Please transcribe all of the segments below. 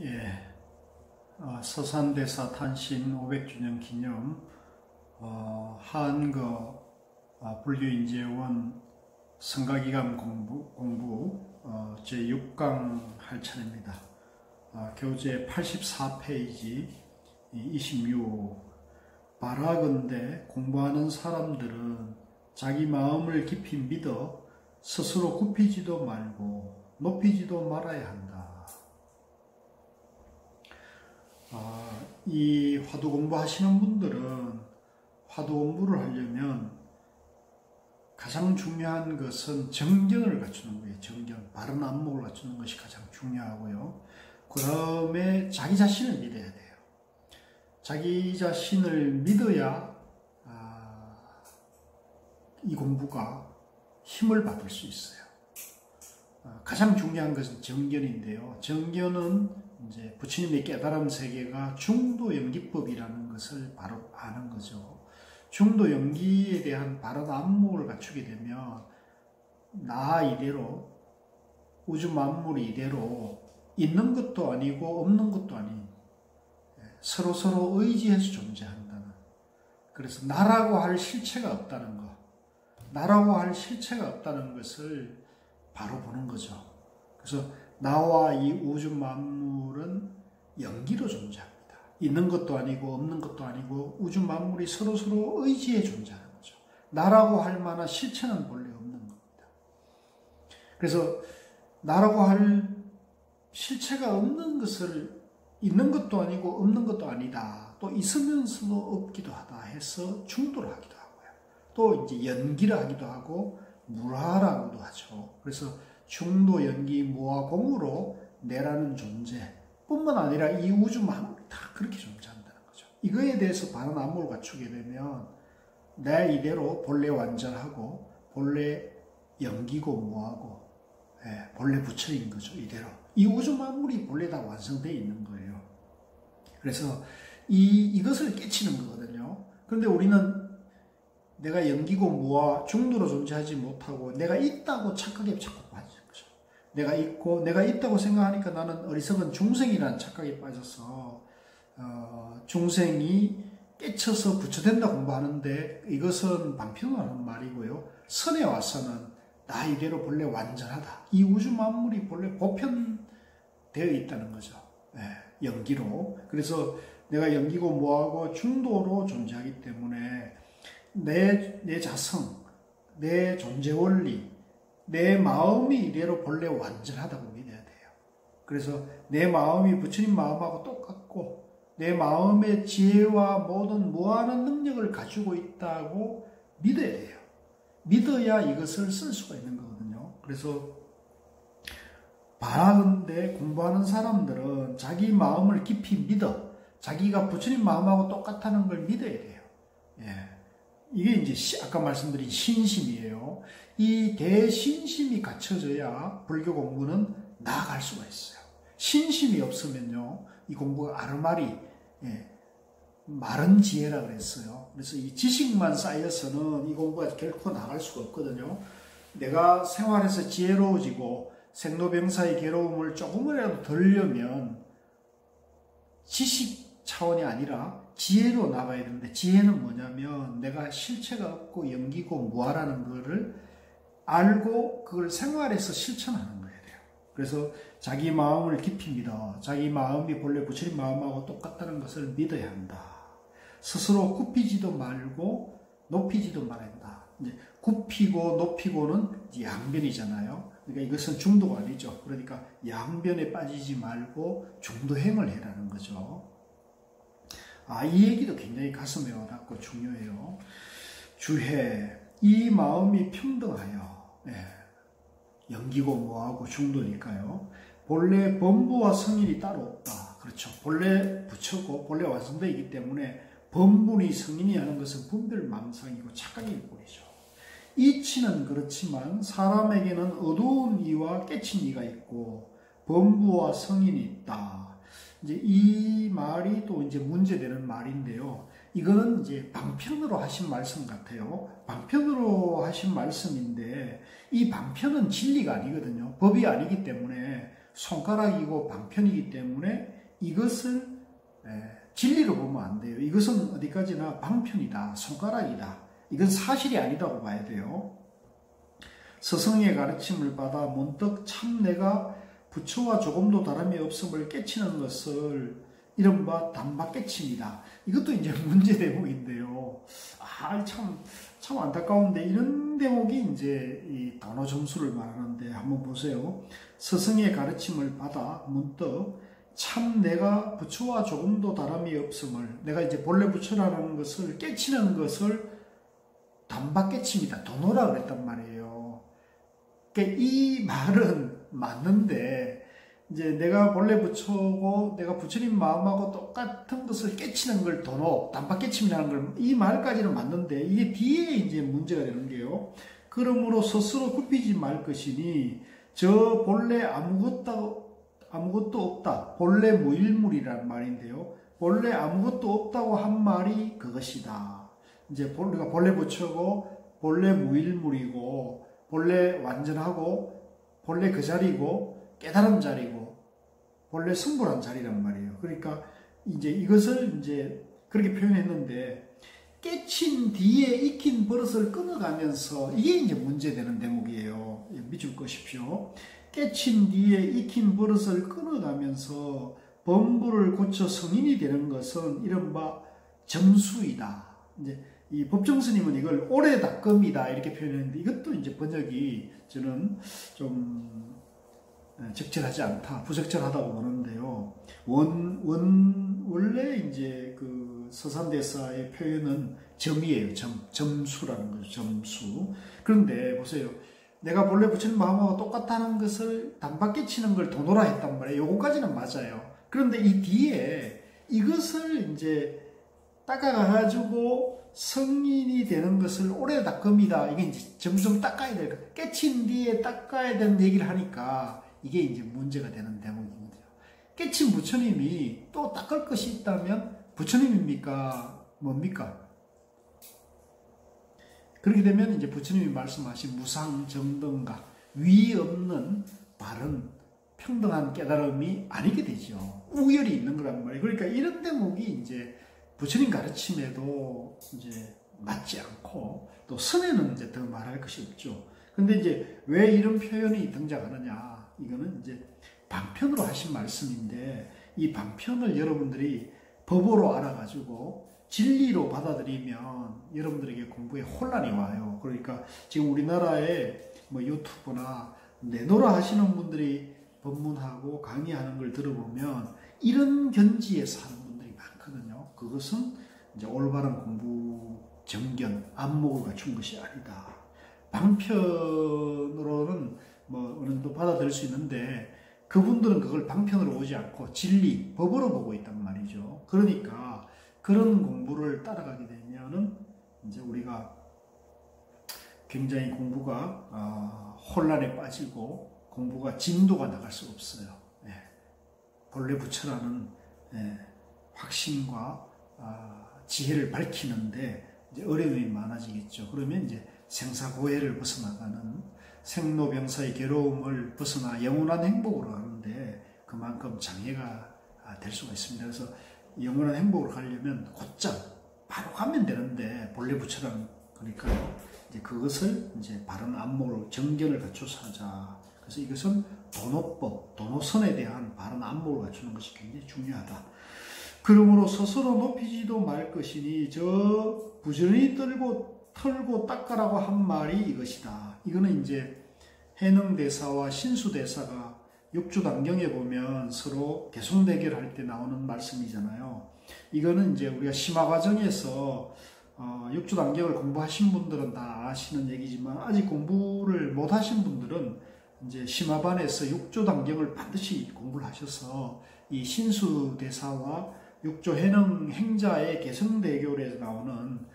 예, 서산대사 탄신 500주년 기념 한거 불교인재원 성가기감 공부 제6강 할 차례입니다. 교재 84페이지 26. 바라건대 공부하는 사람들은 자기 마음을 깊이 믿어 스스로 굽히지도 말고 높이지도 말아야 한다. 이 화두 공부하시는 분들은 화두 공부를 하려면 가장 중요한 것은 정견을 갖추는 거예요. 정견, 바른 안목을 갖추는 것이 가장 중요하고요. 그 다음에 자기 자신을 믿어야 돼요. 자기 자신을 믿어야 이 공부가 힘을 받을 수 있어요. 가장 중요한 것은 정견인데요. 정견은 이제 부처님의 깨달음 세계가 중도연기법이라는 것을 바로 아는 거죠. 중도연기에 대한 바른 안목을 갖추게 되면 나 이대로, 우주 만물이 이대로 있는 것도 아니고 없는 것도 아닌 서로서로 의지해서 존재한다는, 그래서 나라고 할 실체가 없다는 것, 나라고 할 실체가 없다는 것을 바로 보는 거죠. 그래서 나와 이 우주 만물은 연기로 존재합니다. 있는 것도 아니고 없는 것도 아니고 우주 만물이 서로서로 의지해 존재하는 거죠. 나라고 할 만한 실체는 본래 없는 겁니다. 그래서 나라고 할 실체가 없는 것을 있는 것도 아니고 없는 것도 아니다, 또 있으면서도 없기도 하다 해서 중도를 하기도 하고요. 또 이제 연기를 하기도 하고 무라라고도 하죠. 그래서 중도, 연기, 무아, 공으로 내라는 존재뿐만 아니라 이 우주 만물이 다 그렇게 존재한다는 거죠. 이거에 대해서 바른 안목을 갖추게 되면 내 이대로 본래 완전하고 본래 연기고 무하고 본래 부처인 거죠. 이대로 이 우주 만물이 본래 다 완성되어 있는 거예요. 그래서 이것을 깨치는 거거든요. 그런데 우리는 내가 연기고 무아, 중도로 존재하지 못하고 내가 있다고 착각에 자꾸 빠지는 거죠. 내가 있고 내가 있다고 생각하니까 나는 어리석은 중생이라는 착각에 빠져서 중생이 깨쳐서 부처된다 공부하는데, 이것은 방편으로 하는 말이고요. 선에 와서는 나 이대로 본래 완전하다, 이 우주 만물이 본래 보편되어 있다는 거죠. 연기로. 그래서 내가 연기고 무하고 중도로 존재하기 때문에 내 자성, 내 존재 원리, 내 마음이 이대로 본래 완전하다고 믿어야 돼요. 그래서 내 마음이 부처님 마음하고 똑같고 내 마음의 지혜와 모든 무한한 능력을 가지고 있다고 믿어야 돼요. 믿어야 이것을 쓸 수가 있는 거거든요. 그래서 바라건대 공부하는 사람들은 자기 마음을 깊이 믿어 자기가 부처님 마음하고 똑같다는 걸 믿어야 돼요. 이게 이제 아까 말씀드린 신심이에요. 이 대신심이 갖춰져야 불교 공부는 나아갈 수가 있어요. 신심이 없으면요, 이 공부가 아르마리, 마른 지혜라 그랬어요. 그래서 이 지식만 쌓여서는 이 공부가 결코 나아갈 수가 없거든요. 내가 생활에서 지혜로워지고 생로병사의 괴로움을 조금이라도 덜려면 지식 차원이 아니라 지혜로 나가야 되는데, 지혜는 뭐냐면 내가 실체가 없고 연기고 무아라는 거를 알고 그걸 생활에서 실천하는 거예요. 그래서 자기 마음을 깊이 믿어 자기 마음이 본래 부처님 마음하고 똑같다는 것을 믿어야 한다. 스스로 굽히지도 말고 높이지도 말아야 한다. 이제 굽히고 높이고는 이제 양변이잖아요. 그러니까 이것은 중도가 아니죠. 그러니까 양변에 빠지지 말고 중도행을 해라는 거죠. 이 얘기도 굉장히 가슴에 와닿고 중요해요. 주해, 이 마음이 평등하여, 연기고 무하고 중도니까요. 본래 범부와 성인이 따로 없다. 그렇죠. 본래 부처고 본래 완성되어 있기 때문에 범분이 성인이 하는 것은 분별망상이고 착각일 뿐이죠. 이치는 그렇지만 사람에게는 어두운 이와 깨친 이가 있고 범부와 성인이 있다. 이제 이 말이 또 이제 문제되는 말인데요. 이거는 이제 방편으로 하신 말씀 같아요. 방편으로 하신 말씀인데 이 방편은 진리가 아니거든요. 법이 아니기 때문에 손가락이고 방편이기 때문에 이것을 진리로 보면 안 돼요. 이것은 어디까지나 방편이다, 손가락이다. 이건 사실이 아니라고 봐야 돼요. 스승의 가르침을 받아 문득 참 내가 부처와 조금도 다름이 없음을 깨치는 것을 이른바 단박깨침이다. 이것도 이제 문제 대목인데요. 참 안타까운데 이런 대목이 이제 이 단어 점수를 말하는데 한번 보세요. 스승의 가르침을 받아 문득 참 내가 부처와 조금도 다름이 없음을, 내가 이제 본래 부처라는 것을 깨치는 것을 단박깨침이다, 도노라 그랬단 말이에요. 그러니까 이 말은 맞는데 이제 내가 본래 부처고 내가 부처님 마음하고 똑같은 것을 깨치는 걸 도노, 단박깨침이라는 걸, 이 말까지는 맞는데 이게 뒤에 이제 문제가 되는 게요. 그러므로 스스로 굽히지 말 것이니 저 본래 아무것도 없다. 본래 무일물이라는 말인데요. 본래 아무것도 없다고 한 말이 그것이다. 이제 우리가 본래 부처고 본래 무일물이고 본래 완전하고 본래 그 자리고 깨달은 자리고 본래 승불한 자리란 말이에요. 그러니까 이제 이것을 이제 그렇게 표현했는데 깨친 뒤에 익힌 버릇을 끊어가면서 이게 이제 문제되는 대목이에요. 믿을 것이십시오. 깨친 뒤에 익힌 버릇을 끊어가면서 범부를 고쳐 성인이 되는 것은 이른바 점수이다. 이제 이 법정스님은 이걸 오래 닦음이다 이렇게 표현했는데 이것도 이제 번역이 저는 좀 적절하지 않다, 부적절하다고 보는데요. 원래 이제 그 서산대사의 표현은 점이에요. 점수라는 거죠. 점수. 그런데 보세요. 내가 본래 부처님 마음하고 똑같다는 것을 단박깨치는 걸 도노라 했단 말이에요. 요거까지는 맞아요. 그런데 이 뒤에 이것을 이제 닦아가지고 성인이 되는 것을 오래 닦음이다. 이게 이제 점점 닦아야 될 거. 깨친 뒤에 닦아야 되는 얘기를 하니까 이게 이제 문제가 되는 대목입니다. 깨친 부처님이 또 닦을 것이 있다면 부처님입니까? 뭡니까? 그렇게 되면 이제 부처님이 말씀하신 무상정등각, 위 없는 바른 평등한 깨달음이 아니게 되죠. 우열이 있는 거란 말이에요. 그러니까 이런 대목이 이제 부처님 가르침에도 이제 맞지 않고 또 선에는 이제 더 말할 것이 없죠. 근데 이제 왜 이런 표현이 등장하느냐? 이거는 이제 방편으로 하신 말씀인데 이 방편을 여러분들이 법으로 알아가지고 진리로 받아들이면 여러분들에게 공부에 혼란이 와요. 그러니까 지금 우리나라에 뭐 유튜브나 내노라 하시는 분들이 법문하고 강의하는 걸 들어보면 이런 견지에서 하는 분들이 많거든요. 그것은 이제 올바른 공부 정견, 안목을 갖춘 것이 아니다. 방편으로는 뭐 어느 정도 받아들일 수 있는데 그분들은 그걸 방편으로 오지 않고 진리, 법으로 보고 있단 말이죠. 그러니까 그런 공부를 따라가게 되면은 이제 우리가 굉장히 공부가 혼란에 빠지고 공부가 진도가 나갈 수 없어요. 본래 부처라는 확신과 지혜를 밝히는데 이제 어려움이 많아지겠죠. 그러면 이제 생사고해를 벗어나가는 생로병사의 괴로움을 벗어나 영원한 행복으로 가는데 그만큼 장애가 될 수가 있습니다. 그래서 영원한 행복으로 가려면 곧장 바로 가면 되는데 본래 부처라는 그러니까요. 이제 그것을 이제 바른 안목으로 정견을 갖춰서 하자. 그래서 이것은 도노법, 도노선에 대한 바른 안목을 갖추는 것이 굉장히 중요하다. 그러므로 스스로 높이지도 말 것이니 저 부지런히 털고 닦아라고 한 말이 이것이다. 이거는 이제 해능대사와 신수대사가 육주단경에 보면 서로 개성대결할 때 나오는 말씀이잖아요. 이거는 이제 우리가 심화과정에서 육주단경을 공부하신 분들은 다 아시는 얘기지만 아직 공부를 못 하신 분들은 이제 심화반에서 육조단경을 반드시 공부를 하셔서 이 신수대사와 육조해능 행자의 개성대결에서 나오는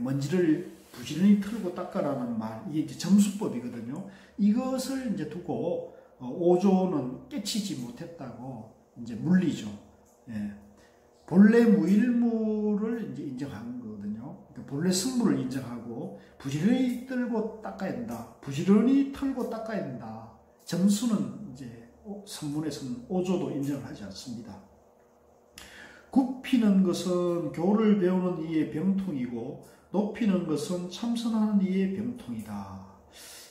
먼지를 부지런히 털고 닦아라는 말, 이게 이제 점수법이거든요. 이것을 이제 두고 5조는 깨치지 못했다고 이제 물리죠. 본래 무일무를 이제 인정한 거거든요. 그러니까 본래 승무를 인정하고 부지런히 털고 닦아야 된다. 부지런히 털고 닦아야 된다. 점수는 이제 선문에서는 오조도 인정을 하지 않습니다. 굽히는 것은 교를 배우는 이의 병통이고 높이는 것은 참선하는 이의 병통이다.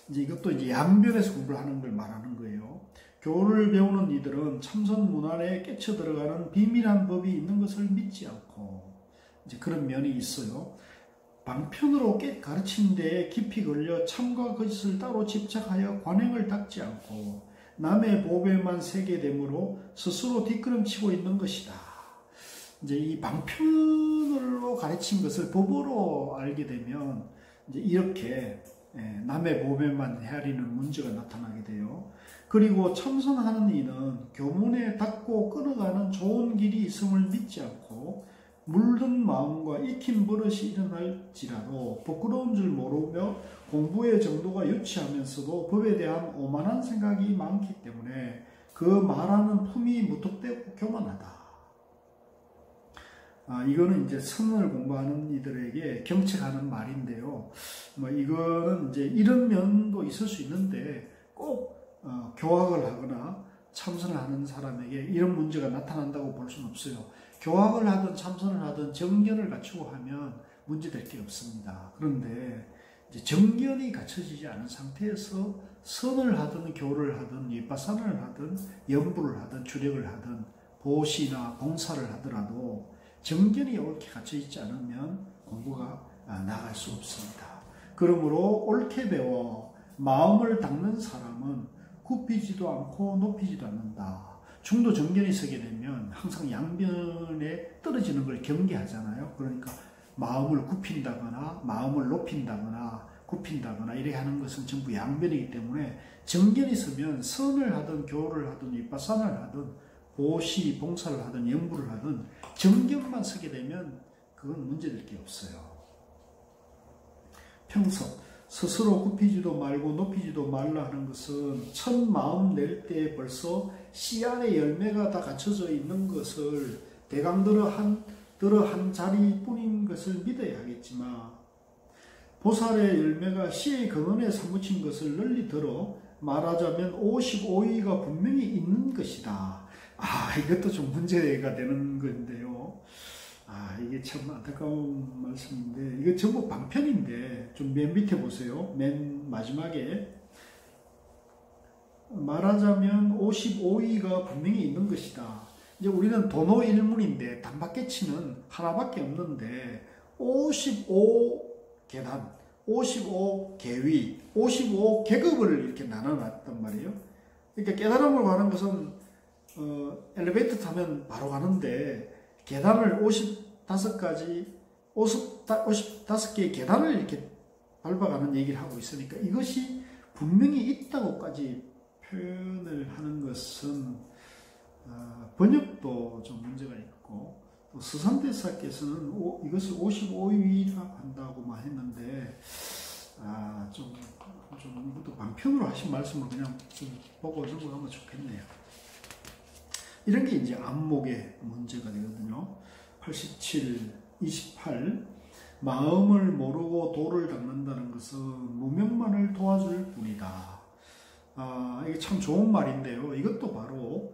이제 이것도 이제 양변에서 공부를 하는 걸 말하는 거예요. 교를 배우는 이들은 참선 문안에 깨쳐 들어가는 비밀한 법이 있는 것을 믿지 않고 이제 그런 면이 있어요. 방편으로 가르친 데에 깊이 걸려 참과 거짓을 따로 집착하여 관행을 닦지 않고 남의 보배만 세게 되므로 스스로 뒷걸음치고 있는 것이다. 이제 이 방편으로 가르친 것을 법으로 알게 되면 이제 이렇게 남의 보배만 헤아리는 문제가 나타나게 돼요. 그리고 참선하는 이는 교문에 닿고 끊어가는 좋은 길이 있음을 믿지 않고 물든 마음과 익힌 버릇이 일어날지라도 부끄러운 줄 모르며 공부의 정도가 유치하면서도 법에 대한 오만한 생각이 많기 때문에 그 말하는 품이 무턱대고 교만하다. 이거는 이제 선을 공부하는 이들에게 경책하는 말인데요. 이거는 이제 이런 면도 있을 수 있는데 꼭 교학을 하거나 참선을 하는 사람에게 이런 문제가 나타난다고 볼 수는 없어요. 교학을 하든 참선을 하든 정견을 갖추고 하면 문제될 게 없습니다. 그런데 이제 정견이 갖춰지지 않은 상태에서 선을 하든 교를 하든 윗바산을 하든 연부를 하든 주력을 하든 보시나 봉사를 하더라도 정견이 옳게 갖춰 있지 않으면 공부가 나갈 수 없습니다. 그러므로 옳게 배워 마음을 닦는 사람은 굽히지도 않고 높이지도 않는다. 중도 정견이 서게 되면 항상 양변에 떨어지는 걸 경계하잖아요. 그러니까 마음을 굽힌다거나 마음을 높인다거나 굽힌다거나 이렇게 하는 것은 전부 양변이기 때문에 정견이 서면 선을 하든 교를 하든 윗바산을 하든 보시, 봉사를 하든 연부를 하든 정견만 서게 되면 그건 문제될 게 없어요. 평소 스스로 굽히지도 말고 높이지도 말라 하는 것은 첫 마음 낼 때 벌써 씨 안에 열매가 다 갖춰져 있는 것을 대강들어 한 자리뿐인 것을 믿어야 하겠지만 보살의 열매가 씨의 근원에 사무친 것을 널리 들어 말하자면 55위가 분명히 있는 것이다. 이것도 좀 문제가 되는 건데요. 이게 참 안타까운 말씀인데, 이거 전부 방편인데, 좀 맨 밑에 보세요. 맨 마지막에. 말하자면 55위가 분명히 있는 것이다. 이제 우리는 도노일문인데, 단박계치는 하나밖에 없는데, 55계단, 55계위, 55계급을 이렇게 나눠놨단 말이에요. 그러니까 깨달음을 가는 것은, 엘리베이터 타면 바로 가는데, 계단을 55개의 계단을 이렇게 밟아가는 얘기를 하고 있으니까 이것이 분명히 있다고까지 표현을 하는 것은 번역도 좀 문제가 있고 또 스산대사께서는 이것을 55위라고 한다고만 했는데 좀 이것도 방편으로 하신 말씀을 그냥 좀 보고 넘어가면 좋겠네요. 이런 게 이제 안목의 문제가 되거든요. 87, 28 마음을 모르고 도를 닦는다는 것은 무명만을 도와줄 뿐이다. 이게 참 좋은 말인데요. 이것도 바로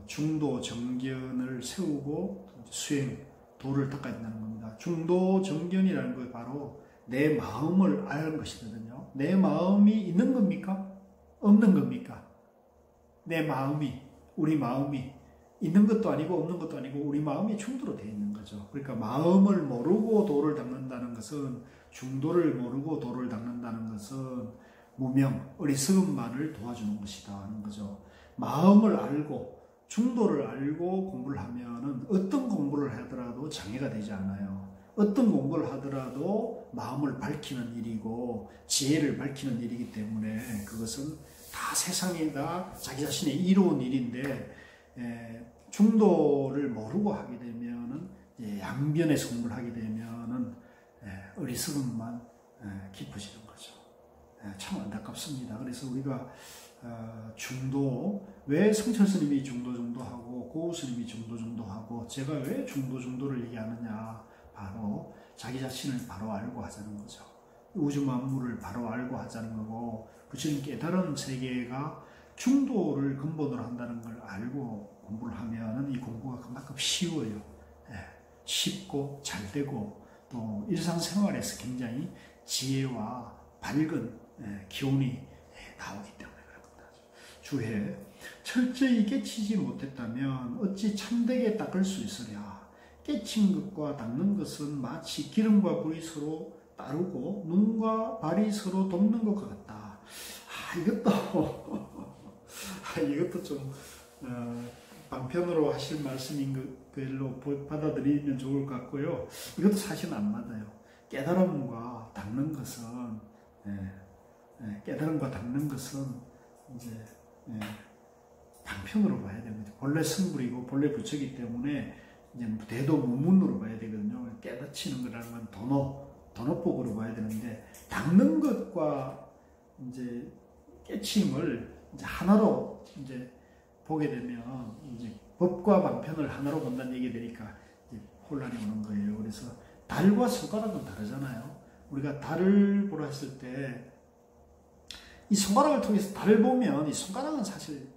중도 정견을 세우고 수행, 도를 닦아야 된다는 겁니다. 중도 정견이라는 거 바로 내 마음을 아는 것이거든요. 내 마음이 있는 겁니까? 없는 겁니까? 내 마음이 우리 마음이 있는 것도 아니고 없는 것도 아니고 우리 마음이 중도로 되어 있는 거죠. 그러니까 마음을 모르고 도를 닦는다는 것은 중도를 모르고 도를 닦는다는 것은 무명, 어리석음만을 도와주는 것이다 하는 거죠. 마음을 알고 중도를 알고 공부를 하면은 어떤 공부를 하더라도 장애가 되지 않아요. 어떤 공부를 하더라도 마음을 밝히는 일이고 지혜를 밝히는 일이기 때문에 그것은 다 세상에 다 자기 자신의 이로운 일인데 중도를 모르고 하게 되면은 양변에서 공부를 하게 되면은 어리석음만 깊어지는 거죠. 참 안타깝습니다. 그래서 우리가 중도, 왜 성철 스님이 중도하고 고우 스님이 중도하고 제가 왜 중도를 얘기하느냐, 바로 자기 자신을 바로 알고 하자는 거죠. 우주 만물을 바로 알고 하자는 거고 부처님 깨달은 세계가 중도를 근본으로 한다는 걸 알고 공부를 하면은 이 공부가 그만큼 쉬워요. 예, 쉽고 잘 되고 또 일상생활에서 굉장히 지혜와 밝은 기운이 나오기 때문에 그렇습니다. 주해 철저히 깨치지 못했다면 어찌 참되게 닦을 수 있으랴. 깨친 것과 닦는 것은 마치 기름과 불이 서로 따르고 눈과 발이 서로 돕는 것과 같다. 이것도 좀 방편으로 하실 말씀인 걸로 받아들이면 좋을 것 같고요. 이것도 사실은 안 맞아요. 깨달음과 닦는 것은 깨달음과 닦는 것은 이제 방편으로 봐야 됩니다. 본래 성불이고 본래 부처이기 때문에 이제 대도무문으로 봐야 되거든요. 깨닫히는 거라는 건 도노법으로 봐야 되는데 닦는 것과 이제 깨침을 이제 하나로 이제 보게 되면 이제 법과 방편을 하나로 본다는 얘기 되니까 이제 혼란이 오는 거예요. 그래서 달과 손가락은 다르잖아요. 우리가 달을 보라 했을 때 이 손가락을 통해서 달을 보면 이 손가락은 사실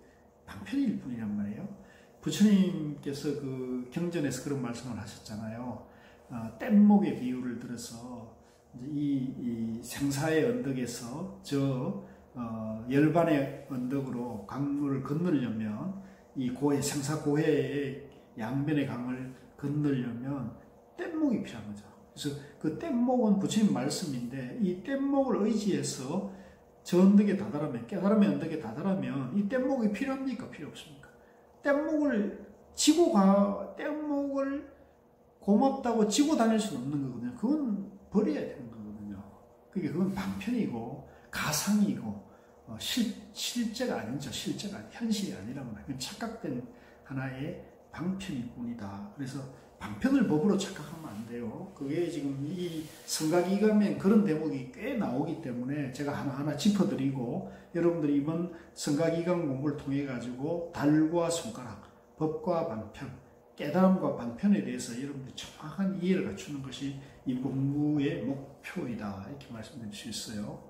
방편일 뿐이란 말이에요. 부처님께서 그 경전에서 그런 말씀을 하셨잖아요. 뗏목의 비유를 들어서 이제 이 생사의 언덕에서 저 열반의 언덕으로 강물을 건너려면 이 생사 고해의 양변의 강을 건너려면 뗏목이 필요한 거죠. 그래서 그 뗏목은 부처님 말씀인데 이 뗏목을 의지해서 저 언덕에 다다르면 깨달음의 언덕에 다다르면 이 뗏목이 필요합니까? 필요 없습니까? 뗏목을 고맙다고 지고 다닐 수는 없는 거거든요. 그건 버려야 되는 거거든요. 그건 방편이고 가상이고 실제가 아니죠. 실제가 현실이 아니란 말이에요. 착각된 하나의 방편일 뿐이다. 그래서 방편을 법으로 착각하면 안 돼요. 그게 지금 이 성가기감에 그런 대목이 꽤 나오기 때문에 제가 하나하나 짚어드리고 여러분들이 이번 성가기감 공부를 통해 가지고 달과 손가락, 법과 방편, 깨달음과 방편에 대해서 여러분들이 정확한 이해를 갖추는 것이 이 공부의 목표이다. 이렇게 말씀드릴 수 있어요.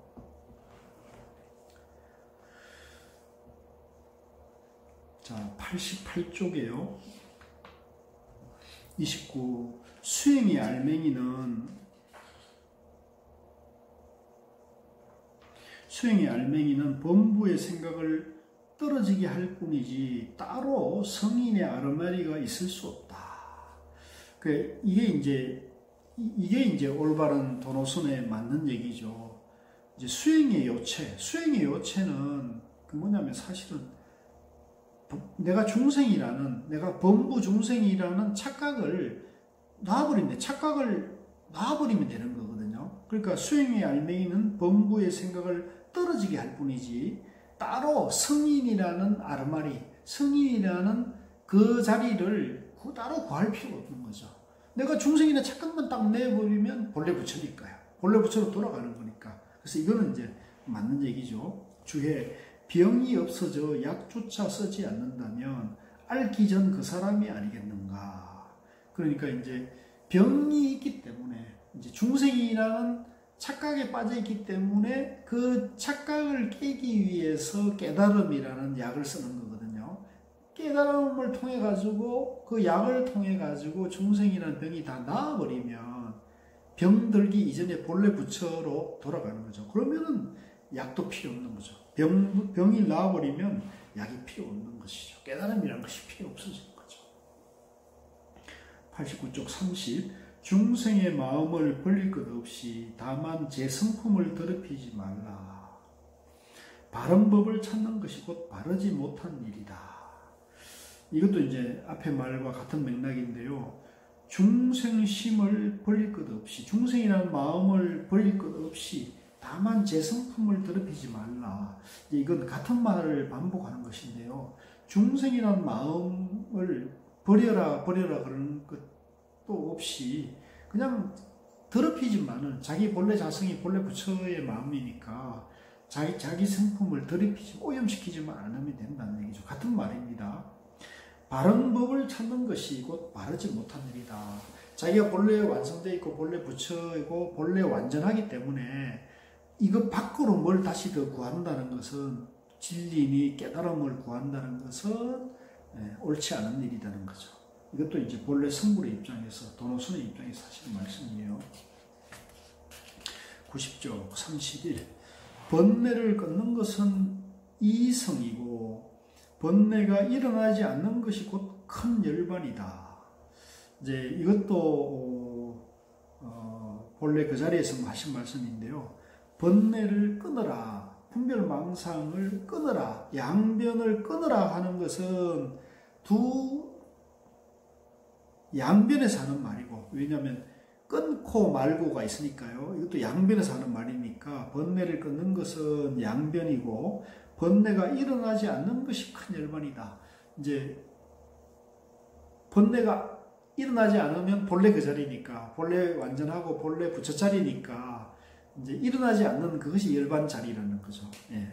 자, 88쪽이에요. 29. 수행의 알맹이는 범부의 생각을 떨어지게 할 뿐이지 따로 성인의 아르마리가 있을 수 없다. 이게 이제 올바른 도노선에 맞는 얘기죠. 이제 수행의 요체는 그 뭐냐면 사실은 내가 범부 중생이라는 착각을 놔버리면 되는 거거든요. 그러니까 수행의 알맹이는 범부의 생각을 떨어지게 할 뿐이지 따로 성인이라는 성인이라는 그 자리를 따로 구할 필요가 없는 거죠. 내가 중생이나 착각만 딱 내버리면 본래 부처니까요. 본래 부처로 돌아가는 거니까. 그래서 이거는 이제 맞는 얘기죠. 주에 병이 없어져 약조차 쓰지 않는다면 앓기 전 그 사람이 아니겠는가. 그러니까 이제 병이 있기 때문에 이제 중생이라는 착각에 빠져 있기 때문에 그 착각을 깨기 위해서 깨달음이라는 약을 쓰는 거거든요. 깨달음을 통해 가지고 그 약을 통해 가지고 중생이라는 병이 다 나아버리면 병들기 이전에 본래 부처로 돌아가는 거죠. 그러면은 약도 필요 없는 거죠. 병이 나아버리면 약이 필요 없는 것이죠. 깨달음이라는 것이 필요 없어지는 거죠. 89쪽 30. 중생의 마음을 벌릴 것 없이 다만 제 성품을 더럽히지 말라. 바른 법을 찾는 것이 곧 바르지 못한 일이다. 이것도 이제 앞에 말과 같은 맥락인데요. 중생심을 벌릴 것 없이, 중생이라는 마음을 벌릴 것 없이 다만 제 성품을 더럽히지 말라. 이건 같은 말을 반복하는 것인데요. 중생이라는 마음을 버려라 그러는 것도 없이 그냥 더럽히지만은 자기 본래 자성이 본래 부처의 마음이니까 자기 성품을 더럽히지 오염시키지만 않으면 된다는 얘기죠. 같은 말입니다. 바른 법을 찾는 것이 곧 바르지 못한 일이다. 자기가 본래 완성되어 있고 본래 부처이고 본래 완전하기 때문에 이거 밖으로 뭘 다시 더 구한다는 것은 진리니 깨달음을 구한다는 것은 옳지 않은 일이라는 거죠. 이것도 이제 본래 성불의 입장에서, 도노선의 입장에서 하시는 말씀이에요. 90쪽 31. 번뇌를 끊는 것은 이성이고 번뇌가 일어나지 않는 것이 곧 큰 열반이다. 이제 이것도 본래 그 자리에서 하신 말씀인데요. 번뇌를 끊어라, 분별망상을 끊어라, 양변을 끊어라 하는 것은 두 양변에서 하는 말이고, 왜냐하면 끊고 말고가 있으니까요. 이것도 양변에서 하는 말이니까 번뇌를 끊는 것은 양변이고 번뇌가 일어나지 않는 것이 큰 열반이다. 이제 번뇌가 일어나지 않으면 본래 그 자리니까, 본래 완전하고 본래 부처 자리니까 이제 일어나지 않는 그것이 열반 자리라는 거죠. 예.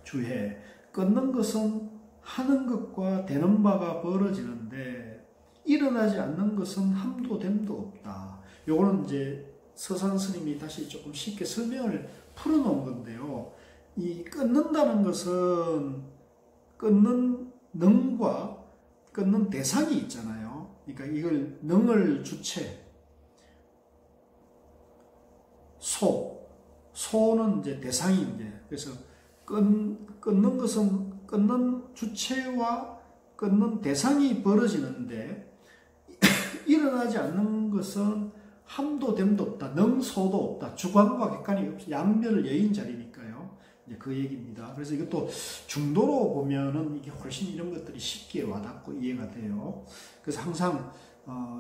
주해 끊는 것은 하는 것과 되는 바가 벌어지는데 일어나지 않는 것은 함도 됨도 없다. 요거는 이제 서산 스님이 다시 조금 쉽게 설명을 풀어놓은 건데요. 이 끊는다는 것은 끊는 능과 끊는 대상이 있잖아요. 그러니까 이걸 능을 주체, 소는 이제 대상인데, 그래서 끊는 것은 끊는 주체와 끊는 대상이 벌어지는데 일어나지 않는 것은 함도 됨도 없다. 능소도 없다. 주관과 객관이 없어. 양면을 여인 자리니까요. 이제 그 얘기입니다. 그래서 이것도 중도로 보면은 이게 훨씬 이런 것들이 쉽게 와닿고 이해가 돼요. 그래서 항상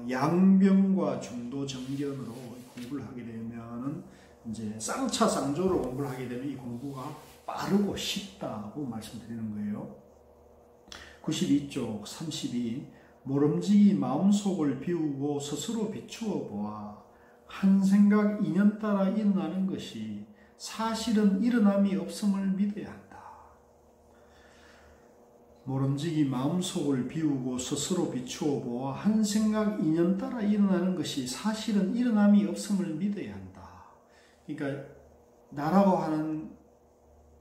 양변과 중도 정견으로 공부를 하게 되면은 이제 쌍차 쌍조로 공부를 하게 되면 이 공부가 빠르고 쉽다고 말씀드리는 거예요. 92쪽 32. 모름지기 마음속을 비우고 스스로 비추어 보아 한 생각 인연 따라 일어나는 것이 사실은 일어남이 없음을 믿어야 한다. 모름지기 마음속을 비우고 스스로 비추어 보아 한 생각 인연 따라 일어나는 것이 사실은 일어남이 없음을 믿어야 한다. 그러니까 나라고 하는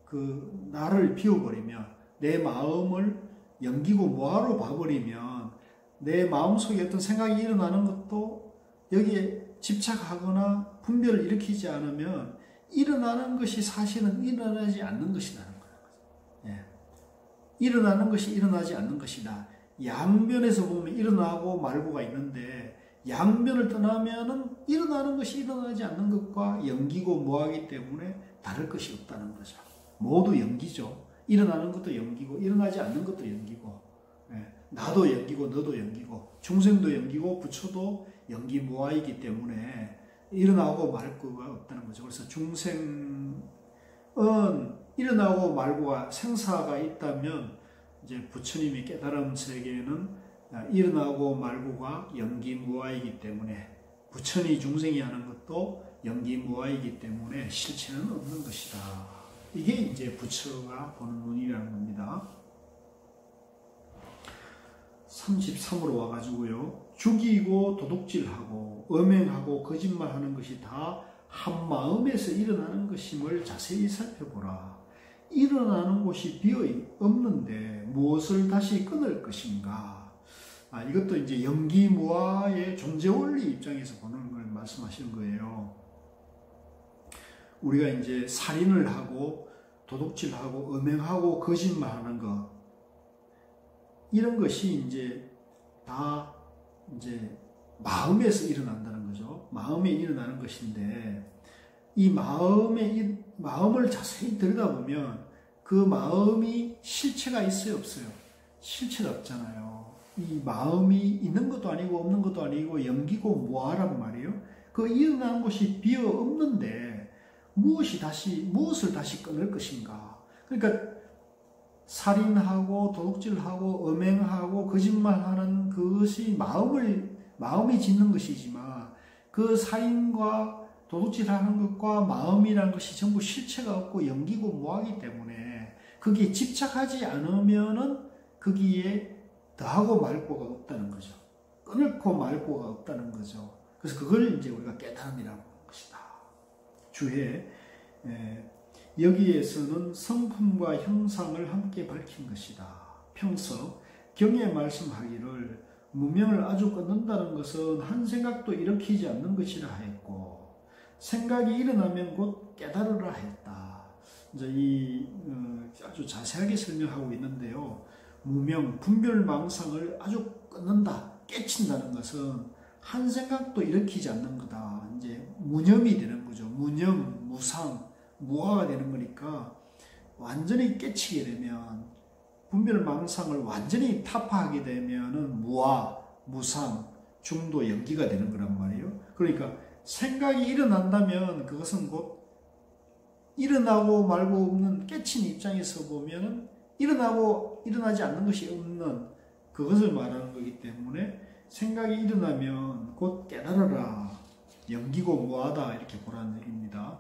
그 나를 비워버리면, 내 마음을 연기고 무아로 봐버리면 내 마음속에 어떤 생각이 일어나는 것도 여기에 집착하거나 분별을 일으키지 않으면 일어나는 것이 사실은 일어나지 않는 것이라는 거예요. 예. 일어나는 것이 일어나지 않는 것이다. 양변에서 보면 일어나고 말고가 있는데 양변을 떠나면은 일어나는 것이 일어나지 않는 것과 연기고 무아하기 때문에 다를 것이 없다는 거죠. 모두 연기죠. 일어나는 것도 연기고 일어나지 않는 것도 연기고, 나도 연기고 너도 연기고 중생도 연기고 부처도 연기무아이기 때문에 일어나고 말 거가 없다는 거죠. 그래서 중생은 일어나고 말고가 생사가 있다면 이제 부처님의 깨달음 세계에는 일어나고 말고가 연기무아이기 때문에 부처니 중생이 하는 것도 연기무아이기 때문에 실체는 없는 것이다. 이게 이제 부처가 보는 눈이라는 겁니다. 33으로 와가지고요. 죽이고 도둑질하고 음행하고 거짓말하는 것이 다 한 마음에서 일어나는 것임을 자세히 살펴보라. 일어나는 곳이 비어 없는데 무엇을 다시 끊을 것인가? 이것도 이제 연기무아의 존재 원리 입장에서 보는 걸 말씀하시는 거예요. 우리가 이제 살인을 하고 도둑질하고 음행하고 거짓말하는 것, 이런 것이 이제 다 이제 마음에서 일어난다는 거죠. 마음에 일어나는 것인데 이 마음을 자세히 들여다보면 그 마음이 실체가 있어요, 없어요? 실체가 없잖아요. 이 마음이 있는 것도 아니고 없는 것도 아니고 연기고 무아란 말이에요. 그 일어나는 것이 비어 없는데 무엇을 다시 끊을 것인가? 그러니까 살인하고 도둑질하고 음행하고 거짓말하는 그것이 마음이 짓는 것이지만 그 살인과 도둑질하는 것과 마음이라는 것이 전부 실체가 없고 연기고 무하기 때문에 거기에 집착하지 않으면은 거기에 더하고 말 거가 없다는 거죠. 끊고 말 거가 없다는 거죠. 그래서 그걸 이제 우리가 깨달음이라고 하는 것이다. 주에 여기에서는 성품과 형상을 함께 밝힌 것이다. 평서 경에 말씀하기를 무명을 아주 끊는다는 것은 한 생각도 일으키지 않는 것이라 했고 생각이 일어나면 곧 깨달으라 했다. 이제 아주 자세하게 설명하고 있는데요. 무명, 분별망상을 아주 끊는다, 깨친다는 것은 한 생각도 일으키지 않는 거다. 이제 무념이 되는 거죠. 무념, 무상, 무아가 되는 거니까 완전히 깨치게 되면 분별망상을 완전히 타파하게 되면은 무아, 무상, 중도, 연기가 되는 거란 말이에요. 그러니까 생각이 일어난다면 그것은 곧 일어나고 말고 없는 깨친 입장에서 보면은 일어나고 일어나지 않는 것이 없는 그것을 말하는 거기 때문에 생각이 일어나면 곧 깨달아라. 연기고 무아다 이렇게 보라는 얘기입니다.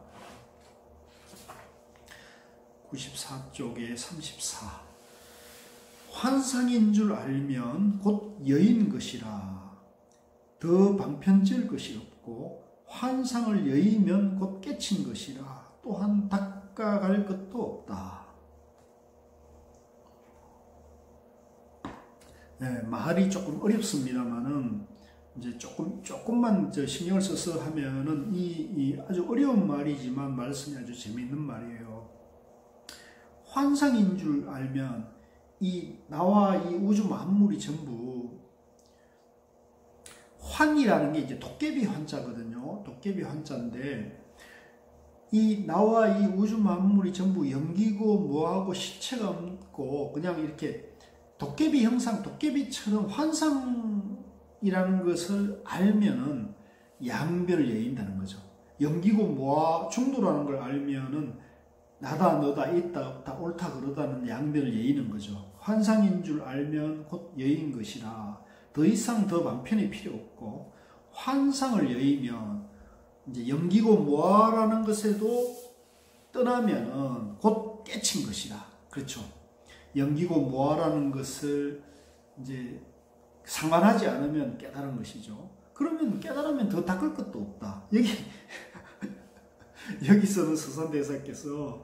94쪽에 34 환상인 줄 알면 곧 여인 것이라. 더 방편질 것이 없고 환상을 여의면 곧 깨친 것이라. 또한 닦아갈 것도 없다. 네, 말이 조금 어렵습니다만은 이제 조금만 신경을 써서 하면은 이 아주 어려운 말이지만 말씀이 아주 재미있는 말이에요. 환상인 줄 알면 나와 이 우주 만물이 전부 환이라는 게 이제 도깨비 환자거든요. 도깨비 환자인데 나와 이 우주 만물이 전부 연기고 무하고 실체가 없고 그냥 이렇게 도깨비 형상, 도깨비처럼 환상이라는 것을 알면은 양변을 여인다는 거죠. 연기고 무아 중도라는 걸 알면은 나다 너다 있다 없다 옳다 그러다는 양변을 여의는 거죠. 환상인 줄 알면 곧 여인 것이라. 더 이상 더 방편이 필요 없고 환상을 여의면 이제 연기고 무아라는 것에도 떠나면은 곧 깨친 것이다. 그렇죠. 연기고 무아라는 것을 이제 상관하지 않으면 깨달은 것이죠. 그러면 깨달으면 더 닦을 것도 없다. 여기서는 서산대사께서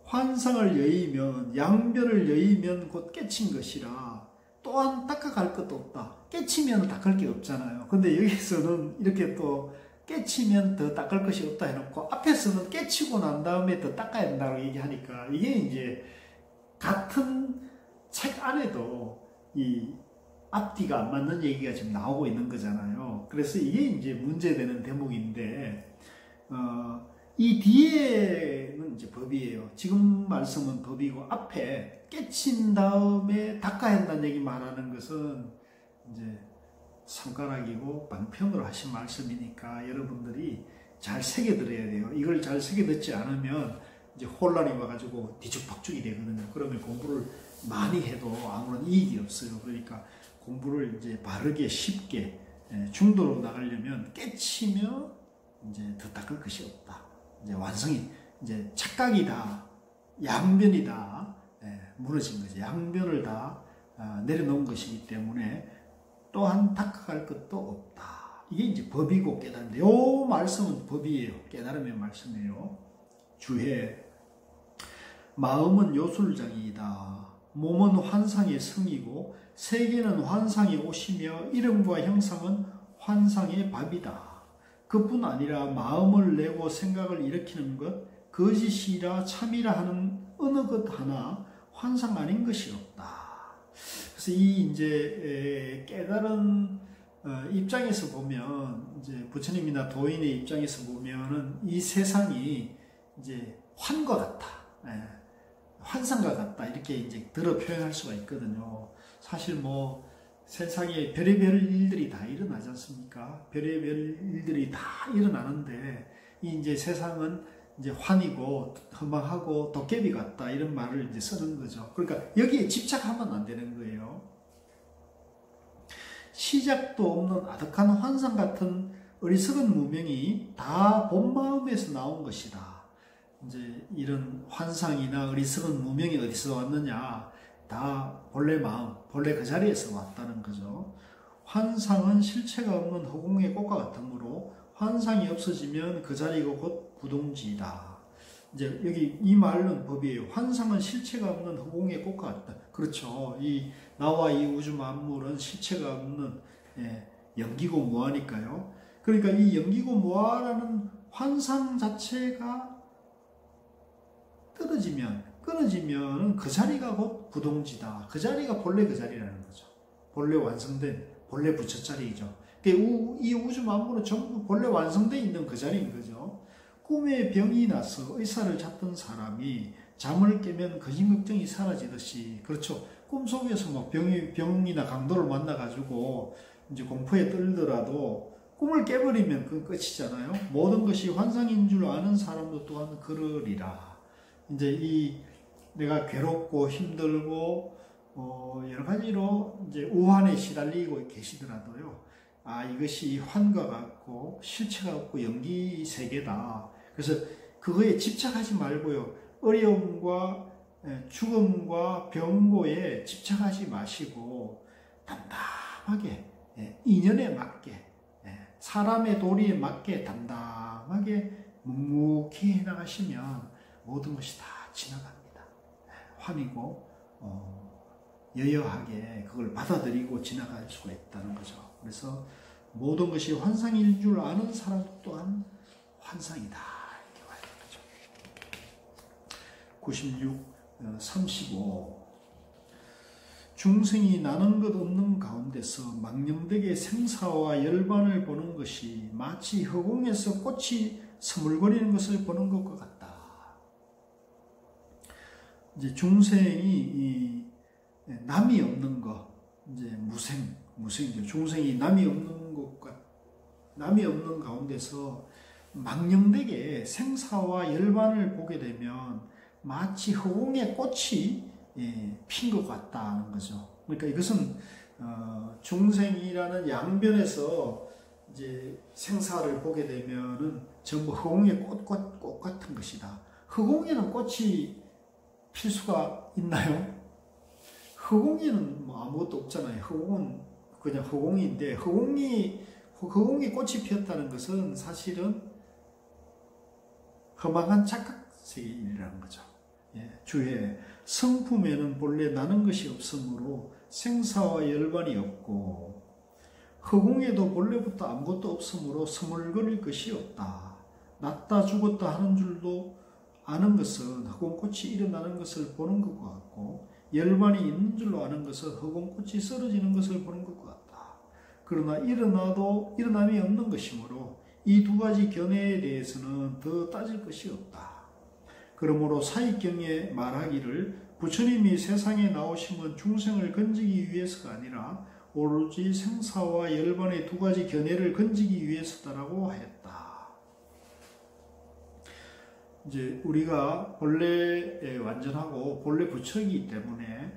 환상을 여의면 양변을 여의면 곧 깨친 것이라. 또한 닦아갈 것도 없다. 깨치면 닦을 게 없잖아요. 근데 여기서는 이렇게 또 깨치면 더 닦을 것이 없다 해놓고 앞에서는 깨치고 난 다음에 더 닦아야 된다고 얘기하니까 이게 이제 같은 책 안에도 이 앞뒤가 안 맞는 얘기가 지금 나오고 있는 거잖아요. 그래서 이게 이제 문제되는 대목인데 이 뒤에는 이제 법이에요. 지금 말씀은 법이고 앞에 깨친 다음에 닦아야 한다는 얘기 말하는 것은 이제 손가락이고 방편으로 하신 말씀이니까 여러분들이 잘 새겨들어야 돼요. 이걸 잘 새겨듣지 않으면 이제 혼란이 와가지고 뒤죽박죽이 되거든요. 그러면 공부를 많이 해도 아무런 이익이 없어요. 그러니까 공부를 이제 바르게 쉽게 중도로 나가려면 깨치며 이제 더 닦을 것이 없다. 이제 완성이 이제 착각이 다 양변이 다 무너진 거죠. 양변을 다 내려놓은 것이기 때문에 또한 닦아갈 것도 없다. 이게 이제 법이고 깨달음인데 요 말씀은 법이에요. 깨달음의 말씀이에요. 주해 마음은 요술장이다. 몸은 환상의 성이고 세계는 환상의 옷이며 이름과 형상은 환상의 밥이다. 그뿐 아니라 마음을 내고 생각을 일으키는 것, 거짓이라 참이라 하는 어느 것 하나 환상 아닌 것이 없다. 그래서 이 이제 깨달은 입장에서 보면 이제 부처님이나 도인의 입장에서 보면은 이 세상이 이제 환과 같다, 환상과 같다 이렇게 이제 들어 표현할 수가 있거든요. 사실 뭐 세상에 별의별 일들이 다 일어나지 않습니까? 별의별 일들이 다 일어나는데 이 이제 세상은 이제 환이고 허망하고 도깨비 같다 이런 말을 이제 쓰는 거죠. 그러니까 여기에 집착하면 안 되는 거예요. 시작도 없는 아득한 환상 같은 어리석은 무명이 다 본 마음에서 나온 것이다. 이제 이런 환상이나 어리석은 무명이 어디서 왔느냐? 다 본래 마음, 본래 그 자리에서 왔다는 거죠. 환상은 실체가 없는 허공의 꽃과 같으므로 환상이 없어지면 그 자리가 곧 부동지이다. 이제 여기 이 말은 법이에요. 환상은 실체가 없는 허공의 꽃과 같다. 그렇죠. 이 나와 이 우주 만물은 실체가 없는 연기고 무하니까요. 그러니까 이 연기고 무하라는 환상 자체가 끊어지면 그 자리가 곧 부동지다. 그 자리가 본래 그 자리라는 거죠. 본래 완성된 본래 부처 자리이죠. 이 우주 만물은 전부 본래 완성되어 있는 그 자리인 거죠. 꿈에 병이 나서 의사를 찾던 사람이 잠을 깨면 근심 걱정이 사라지듯이, 그렇죠. 꿈속에서 뭐 병이나 강도를 만나가지고 이제 공포에 떨더라도 꿈을 깨버리면 그건 끝이잖아요. 모든 것이 환상인 줄 아는 사람도 또한 그러리라. 이제 내가 괴롭고 힘들고 여러 가지로 이제 우환에 시달리고 계시더라도요. 이것이 환과 같고 실체가 없고 연기 세계다. 그래서 그거에 집착하지 말고요. 어려움과 죽음과 병고에 집착하지 마시고 담담하게 인연에 맞게 사람의 도리에 맞게 담담하게 묵묵히 해나가시면 모든 것이 다 지나갑니다. 환이고 여여하게 그걸 받아들이고 지나갈 수가 있다는 거죠. 그래서 모든 것이 환상일 줄 아는 사람 또한 환상이다. 이렇게 말하는 거죠. 96, 35 중생이 나는 것 없는 가운데서 망령되게 생사와 열반을 보는 것이 마치 허공에서 꽃이 스물거리는 것을 보는 것과 같다. 이제 중생이 남이 없는 것, 이제 무생이죠. 중생이 남이 없는 가운데서 망령되게 생사와 열반을 보게 되면 마치 허공에 꽃이 핀 것 같다는 거죠. 그러니까 이것은 중생이라는 양변에서 이제 생사를 보게 되면은 전부 허공의 꽃 같은 것이다. 허공에는 꽃이 필 수가 있나요? 허공에는 뭐 아무것도 없잖아요. 허공은 그냥 허공인데 허공에 꽃이 피었다는 것은 사실은 허망한 착각세계이라는 거죠. 주에 성품에는 본래 나는 것이 없으므로 생사와 열반이 없고 허공에도 본래부터 아무것도 없으므로 스물거릴 것이 없다. 났다 죽었다 하는 줄도 아는 것은 허공꽃이 일어나는 것을 보는 것과 같고 열반이 있는 줄로 아는 것은 허공꽃이 쓰러지는 것을 보는 것과 같다. 그러나 일어남이 없는 것이므로 이 두 가지 견해에 대해서는 더 따질 것이 없다. 그러므로 사익경에 말하기를 부처님이 세상에 나오심은 중생을 건지기 위해서가 아니라 오로지 생사와 열반의 두 가지 견해를 건지기 위해서다라고 하였다. 이제 우리가 본래 완전하고 본래 부처이기 때문에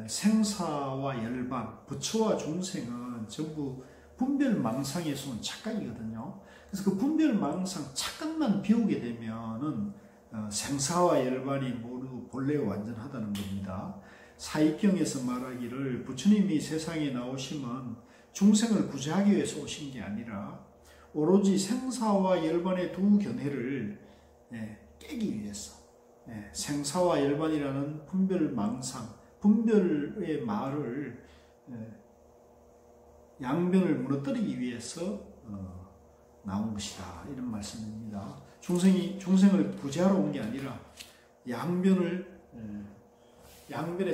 생사와 열반, 부처와 중생은 전부 분별망상에서 온 착각이거든요. 그래서 그 분별망상 착각만 비우게 되면은 생사와 열반이 모두 본래 완전하다는 겁니다. 사익경에서 말하기를 부처님이 세상에 나오심은 중생을 구제하기 위해서 오신 게 아니라 오로지 생사와 열반의 두 견해를 깨기 위해서 생사와 열반이라는 분별망상, 분별의 말을 양변을 무너뜨리기 위해서 나온 것이다. 이런 말씀입니다. 중생을 구제하러 온 게 아니라 양변의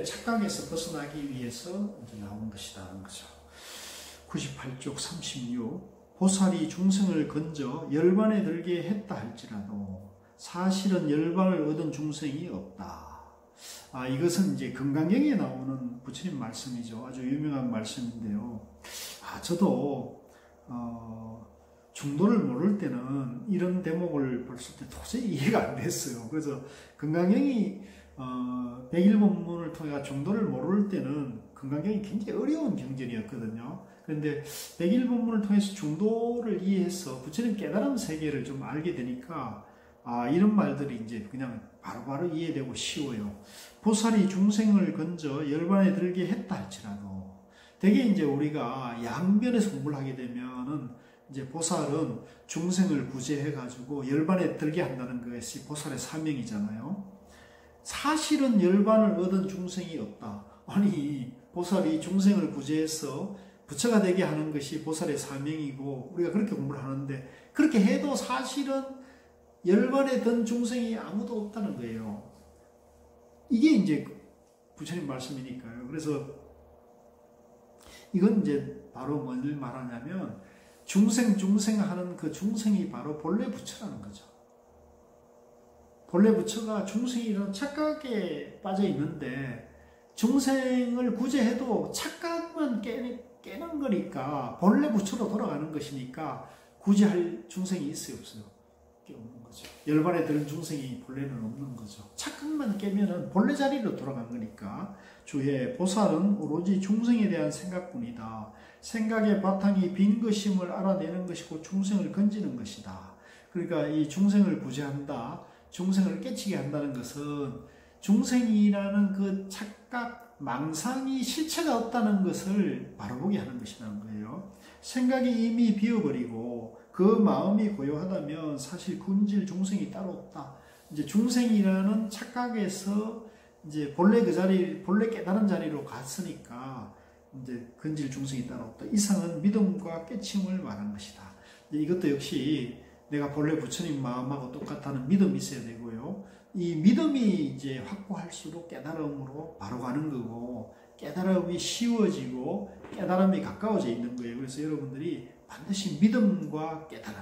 착각에서 벗어나기 위해서 나온 것이다. 하는 거죠. 98쪽 36 보살이 중생을 건져 열반에 들게 했다 할지라도 사실은 열반을 얻은 중생이 없다. 이것은 이제 건강경에 나오는 부처님 말씀이죠. 아주 유명한 말씀인데요. 저도 중도를 모를 때는 이런 대목을 봤을 때 도저히 이해가 안 됐어요. 그래서 건강경이 101본문을 통해 중도를 모를 때는 건강경이 굉장히 어려운 경전이었거든요. 그런데 101본문을 통해서 중도를 이해해서 부처님 깨달음 세계를 좀 알게 되니까 이런 말들이 이제 그냥 바로바로 이해되고 쉬워요. 보살이 중생을 건져 열반에 들게 했다 할지라도 대개 이제 우리가 양변에서 공부를 하게 되면은 이제 보살은 중생을 구제해가지고 열반에 들게 한다는 것이 보살의 사명이잖아요. 사실은 열반을 얻은 중생이 없다. 아니, 보살이 중생을 구제해서 부처가 되게 하는 것이 보살의 사명이고 우리가 그렇게 공부를 하는데, 그렇게 해도 사실은 열반에 든 중생이 아무도 없다는 거예요. 이게 이제 부처님 말씀이니까요. 그래서 이건 이제 바로 뭘 말하냐면, 중생 하는 그 중생이 바로 본래 부처라는 거죠. 본래 부처가 중생이라는 착각에 빠져 있는데, 중생을 구제해도 착각만 깨는 거니까, 본래 부처로 돌아가는 것이니까 구제할 중생이 있어요, 없어요? 없는 거죠. 열반에 드는 중생이 본래는 없는 거죠. 착각만 깨면은 본래 자리로 돌아간 거니까. 주의 보살은 오로지 중생에 대한 생각뿐이다. 생각의 바탕이 빈 것임을 알아내는 것이고 중생을 건지는 것이다. 그러니까 이 중생을 구제한다, 중생을 깨치게 한다는 것은 중생이라는 그 착각, 망상이 실체가 없다는 것을 바라보게 하는 것이라는 거예요. 생각이 이미 비어버리고 그 마음이 고요하다면 사실 건질 중생이 따로 없다. 이제 중생이라는 착각에서 이제 본래 그 자리, 본래 깨달은 자리로 갔으니까 이제 건질 중생이 따로 없다. 이상은 믿음과 깨침을 말한 것이다. 이것도 역시 내가 본래 부처님 마음하고 똑같다는 믿음이 있어야 되고요. 이 믿음이 이제 확고할수록 깨달음으로 바로 가는 거고, 깨달음이 쉬워지고 깨달음이 가까워져 있는 거예요. 그래서 여러분들이 반드시 믿음과 깨달음,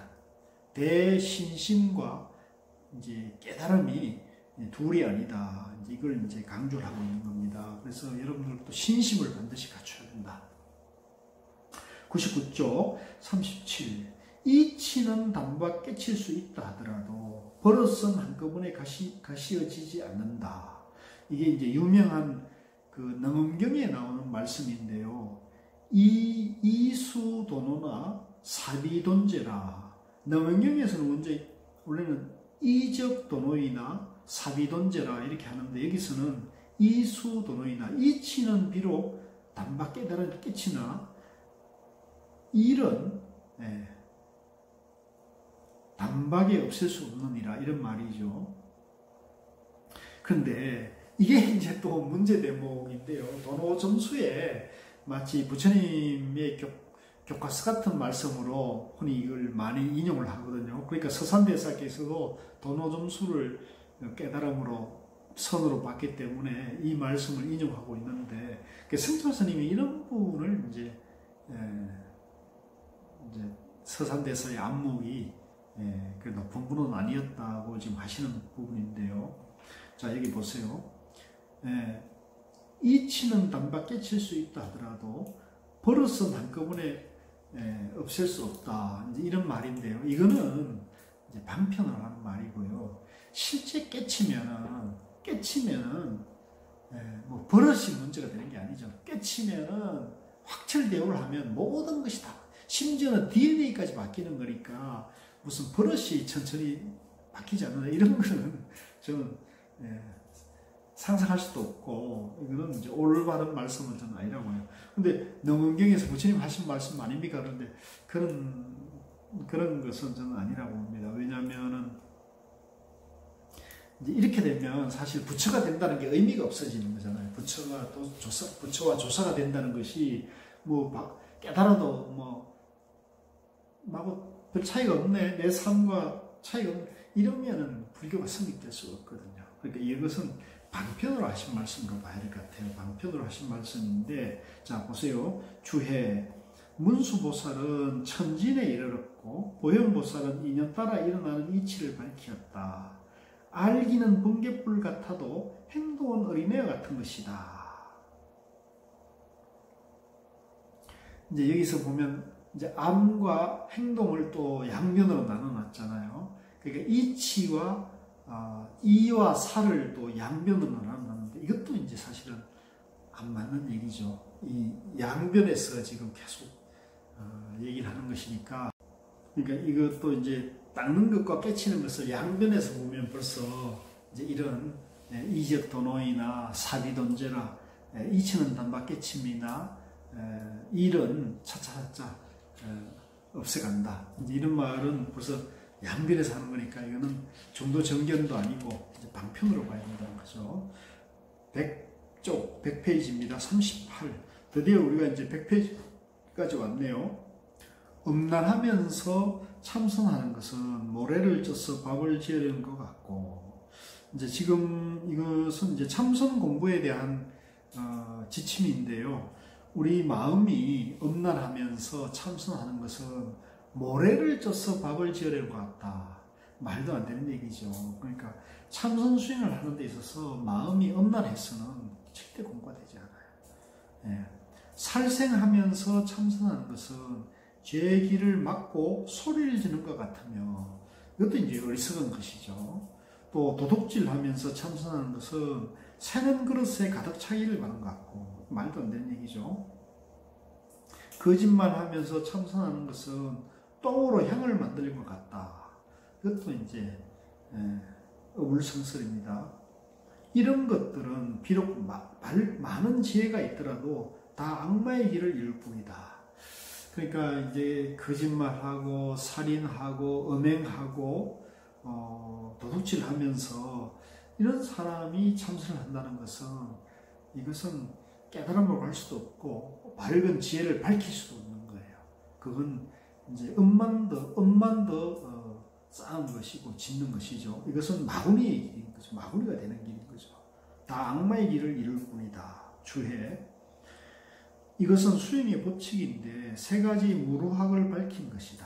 대신심과 이제 깨달음이 둘이 아니다. 이걸 이제 강조를 하고 있는 겁니다. 그래서 여러분들도 신심을 반드시 갖춰야 된다. 99쪽 37. 이치는 단박 깨칠 수 있다 하더라도 버릇은 한꺼번에 가시어지지 않는다. 이게 이제 유명한 그 능엄경에 나오는 말씀인데요. 이수도노나 사비돈제라. 능엄경에서는 원래는 이적도노이나 사비돈제라 이렇게 하는데, 여기서는 이수도노이나, 이치는 비록 단박 깨치나 일은 단박에 없앨 수 없느니라, 이런 말이죠. 그런데 이게 이제 또 문제 대목인데요. 도노 점수에 마치 부처님의 교과서 같은 말씀으로 흔히 이걸 많이 인용을 하거든요. 그러니까 서산대사께서도 도노 점수를 깨달음으로 선으로 봤기 때문에 이 말씀을 인용하고 있는데, 승철 스님이 이런 부분을 이제 서산대사의 안목이 그 높은 분은 아니었다고 지금 하시는 부분인데요. 자, 여기 보세요. 이치는 단박 깨칠 수 있다 하더라도 버릇은 한꺼번에 없앨 수 없다. 이제 이런 말인데요. 이거는 이제 방편을 하는 말이고요. 실제 깨치면은 뭐 버릇이 문제가 되는 게 아니죠. 깨치면은 확철대오를 하면 모든 것이 다, 심지어는 DNA까지 바뀌는 거니까 무슨 버릇이 천천히 바뀌지 않는다, 이런 거는 저는 상상할 수도 없고, 이거는 이제 올바른 말씀은 저는 아니라고 해요. 근데 능엄경에서 부처님 하신 말씀 아닙니까? 그런데 그런 것은 저는 아니라고 봅니다. 왜냐하면은 이제 이렇게 되면 사실 부처가 된다는 게 의미가 없어지는 거잖아요. 부처와 조사가 된다는 것이 뭐 깨달아도 뭐 별 차이가 없네, 내 삶과 차이가 없네, 이러면은 불교가 성립될 수가 없거든요. 그러니까 이것은 방편으로 하신 말씀으로 봐야 될 것 같아요. 방편으로 하신 말씀인데, 자 보세요. 주해 문수보살은 천진에 이르렀고 보현보살은 인연 따라 일어나는 이치를 밝히었다. 알기는 번갯불 같아도 행동은 어린애와 같은 것이다. 이제 여기서 보면 이제 암과 행동을 또 양면으로 나눠놨잖아요. 그러니까 이치와 이와 사를 또 양변으로 나눴는데, 이것도 이제 사실은 안 맞는 얘기죠. 이 양변에서 지금 계속 얘기를 하는 것이니까, 그러니까 이것도 이제 닦는 것과 깨치는 것을 양변에서 보면 벌써 이제 이런 이적도노이나 사비돈제라, 이치는 단박 깨침이나 일은 차차차 없애간다. 이제 이런 말은 벌써 양변에서 하는 거니까 이거는 정도 정견도 아니고 이제 방편으로 봐야 된다는 거죠. 100페이지입니다. 38. 드디어 우리가 이제 100페이지까지 왔네요. 음란하면서 참선하는 것은 모래를 쪄서 밥을 지으려는 것 같고, 이제 지금 이것은 이제 참선 공부에 대한 지침인데요. 우리 마음이 음란하면서 참선하는 것은 모래를 쪄서 밥을 지으려는 것 같다. 말도 안 되는 얘기죠. 그러니까 참선 수행을 하는 데 있어서 마음이 음란해서는 절대 공부가 되지 않아요. 예. 살생하면서 참선하는 것은 죄의 길을 막고 소리를 지는 것 같으며, 이것도 이제 어리석은 것이죠. 또 도둑질하면서 참선하는 것은 새는 그릇에 가득 차기를 바라는 것 같고, 말도 안 되는 얘기죠. 거짓말하면서 참선하는 것은 똥으로 향을 만들는 것 같다. 이것도 이제 어불성설입니다. 이런 것들은 비록 많은 지혜가 있더라도 다 악마의 길을 이룰 뿐이다. 그러니까 이제 거짓말하고 살인하고 음행하고 도둑질하면서 이런 사람이 참선을 한다는 것은, 이것은 깨달음으로 갈 수도 없고 밝은 지혜를 밝힐 수도 없는 거예요. 그건 이제 음만 더 쌓은 것이고 짓는 것이죠. 이것은 마구니의 길인 거죠. 마구니가 되는 길인 거죠. 다 악마의 길을 이룰 뿐이다. 주해. 이것은 수행의 법칙인데 세 가지 무루학을 밝힌 것이다.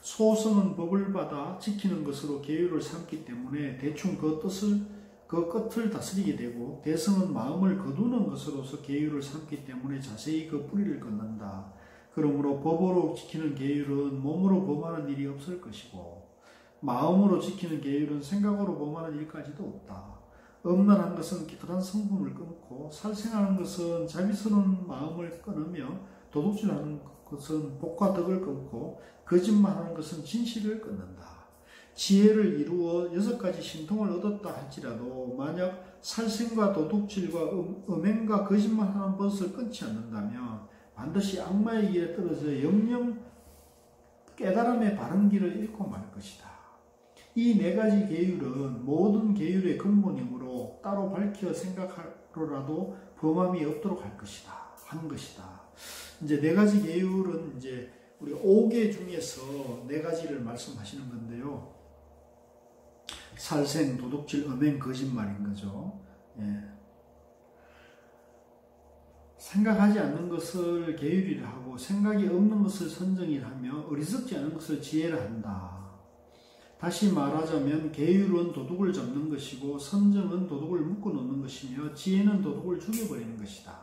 소성은 법을 받아 지키는 것으로 계율을 삼기 때문에 대충 그 끝을 다스리게 되고, 대성은 마음을 거두는 것으로서 계율을 삼기 때문에 자세히 그 뿌리를 걷는다. 그러므로 법으로 지키는 계율은 몸으로 범하는 일이 없을 것이고, 마음으로 지키는 계율은 생각으로 범하는 일까지도 없다. 음란한 것은 깨끗한 성분을 끊고, 살생하는 것은 자비스러운 마음을 끊으며, 도둑질하는 것은 복과 덕을 끊고, 거짓말하는 것은 진실을 끊는다. 지혜를 이루어 6가지 신통을 얻었다 할지라도 만약 살생과 도둑질과 음행과 거짓말하는 것을 끊지 않는다면 반드시 악마의 길에 떨어져 영영 깨달음의 바른 길을 잃고 말 것이다. 이 4가지 계율은 모든 계율의 근본이므로 따로 밝혀 생각하더라도 범함이 없도록 할 것이다. 한 것이다. 이제 4가지 계율은 이제 우리 5개 중에서 4가지를 말씀하시는 건데요. 살생, 도둑질, 음행, 거짓말인 거죠. 예. 생각하지 않는 것을 계율이라 하고, 생각이 없는 것을 선정이라 하며, 어리석지 않은 것을 지혜라 한다. 다시 말하자면 계율은 도둑을 잡는 것이고, 선정은 도둑을 묶어 놓는 것이며, 지혜는 도둑을 죽여버리는 것이다.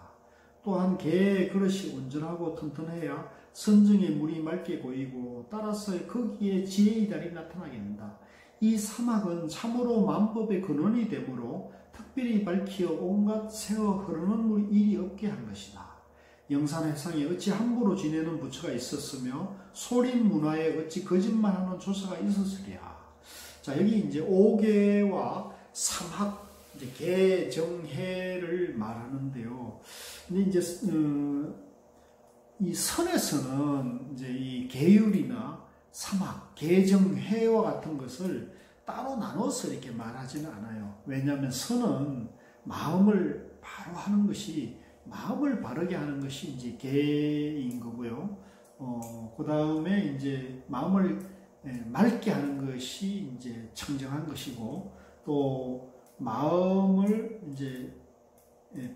또한 개의 그릇이 온전하고 튼튼해야 선정의 물이 맑게 보이고, 따라서 거기에 지혜의 달이 나타나게 된다. 이 사막은 참으로 만법의 근원이 되므로 특별히 밝히어 온갖 새어 흐르는 일이 없게 한 것이다. 영산해상에 어찌 함부로 지내는 부처가 있었으며 소림 문화에 어찌 거짓말하는 조사가 있었으랴. 자, 여기 이제 5계와 삼학, 이제 계정해를 말하는데요. 근데 이제 이 선에서는 이제 이 계율이나 사막, 계정회와 같은 것을 따로 나눠서 이렇게 말하지는 않아요. 왜냐하면 선은 마음을 바로 하는 것이, 마음을 바르게 하는 것이 이제 계인 거고요. 그 다음에 이제 마음을 맑게 하는 것이 이제 청정한 것이고, 또 마음을 이제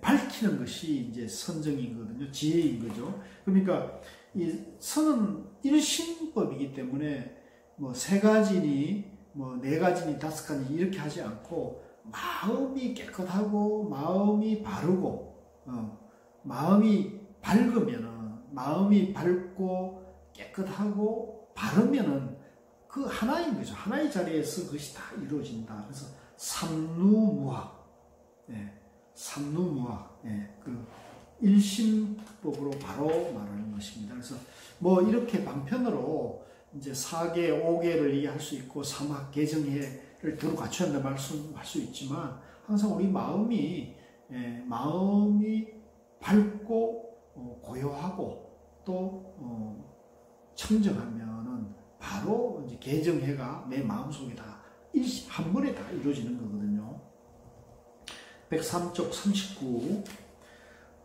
밝히는 것이 이제 선정이거든요. 지혜인 거죠. 그러니까 이 선은 일신법이기 때문에 뭐 3가지니 뭐 4가지니 5가지 이렇게 하지 않고, 마음이 깨끗하고 마음이 바르고 마음이 밝으면은, 마음이 밝고 깨끗하고 바르면은 그 하나인 거죠. 하나의 자리에서 그것이 다 이루어진다. 그래서 삼루무학, 삼루무학, 그 일심법으로 바로 말하는 것입니다. 그래서 뭐 이렇게 방편으로 이제 4계, 5계를 얘기할 수 있고, 삼학, 계정해를 두루 갖춰야 한다 말씀할 수 있지만, 항상 우리 마음이 밝고 고요하고 또 청정하면은 바로 이제 개정해가 내 마음속에 다 한 번에 다 이루어지는 거거든요. 103쪽 39.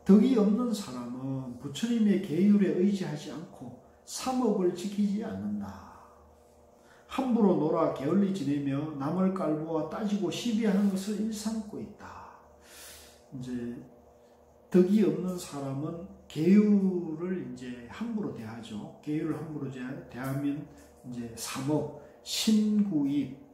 덕이 없는 사람은 부처님의 계율에 의지하지 않고 삼업을 지키지 않는다. 함부로 놀아 게을리 지내며 남을 깔보아 따지고 시비하는 것을 일삼고 있다. 이제 덕이 없는 사람은 계율을 이제 함부로 대하죠. 계율을 함부로 대하면 이제 삼업, 신구입,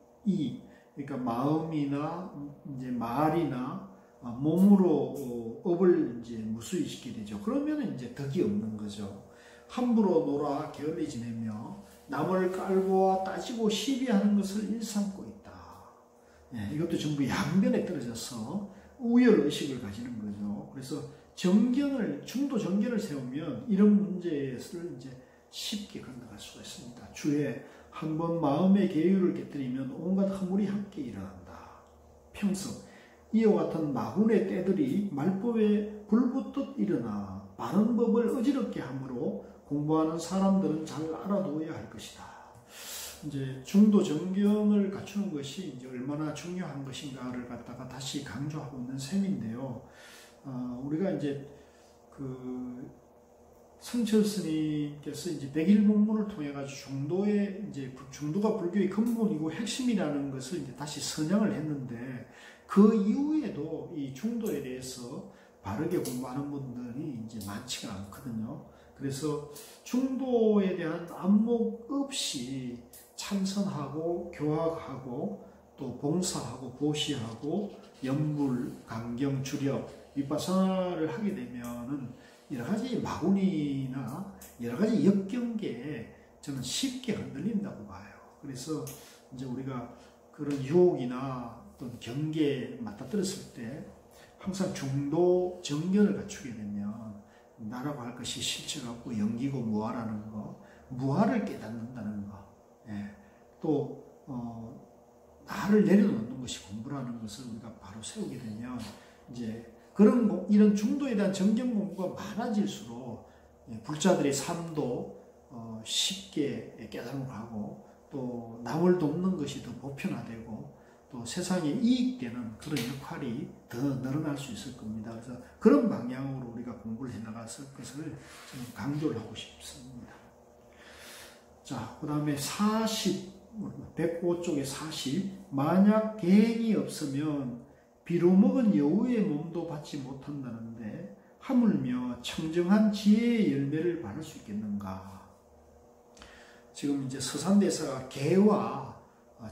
그러니까 마음이나 이제 말이나 몸으로 업을 이제 무수히시키게 되죠. 그러면 이제 덕이 없는 거죠. 함부로 놀아 게을리 지내며 남을 깔보아 따지고 시비하는 것을 일삼고 있다. 예, 이것도 전부 양변에 떨어져서 우열의식을 가지는 거죠. 그래서 중도 정견을 세우면 이런 문제를 이제 쉽게 건너갈 수가 있습니다. 주에 한번 마음의 계율을 깨뜨리면 온갖 허물이 함께 일어난다. 평석. 이와 같은 마군의 때들이 말법에 불붙듯 일어나 바른 법을 어지럽게 하므로 공부하는 사람들은 잘 알아두어야 할 것이다. 이제 중도 정견을 갖추는 것이 이제 얼마나 중요한 것인가를 갖다가 다시 강조하고 있는 셈인데요. 우리가 이제 성철 스님께서 이제 백일문문을 통해 가지고 중도가 불교의 근본이고 핵심이라는 것을 이제 다시 선양을 했는데 그 이후에도 이 중도에 대해서 바르게 공부하는 분들이 이제 많지가 않거든요. 그래서 중도에 대한 안목 없이 참선하고 교학하고 또 봉사하고 보시하고 연불, 강경, 주력, 위파사나를 하게 되면은 여러 가지 마군이나 여러 가지 역경계에 저는 쉽게 흔들린다고 봐요. 그래서 이제 우리가 그런 유혹이나 어떤 경계에 맞닥뜨렸을 때 항상 중도 정견을 갖추게 되면 나라고 할 것이 실체가 없고 영기고 무아라는 거, 무아를 깨닫는다는 거, 예. 또 나를 내려놓는 것이 공부라는 것을 우리가 바로 세우게 되면 이제 이런 중도에 대한 정견 공부가 많아질수록 불자들의 삶도 쉽게 깨달음을 하고 또 남을 돕는 것이 더 보편화되고 또 세상에 이익되는 그런 역할이 더 늘어날 수 있을 겁니다. 그래서 그런 방향으로 우리가 공부를 해나갔을 것을 저는 강조를 하고 싶습니다. 자, 그 다음에 105쪽에 40. 만약 계획이 없으면 비로 먹은 여우의 몸도 받지 못한다는데 하물며 청정한 지혜의 열매를 받을 수 있겠는가? 지금 이제 서산대사가 개와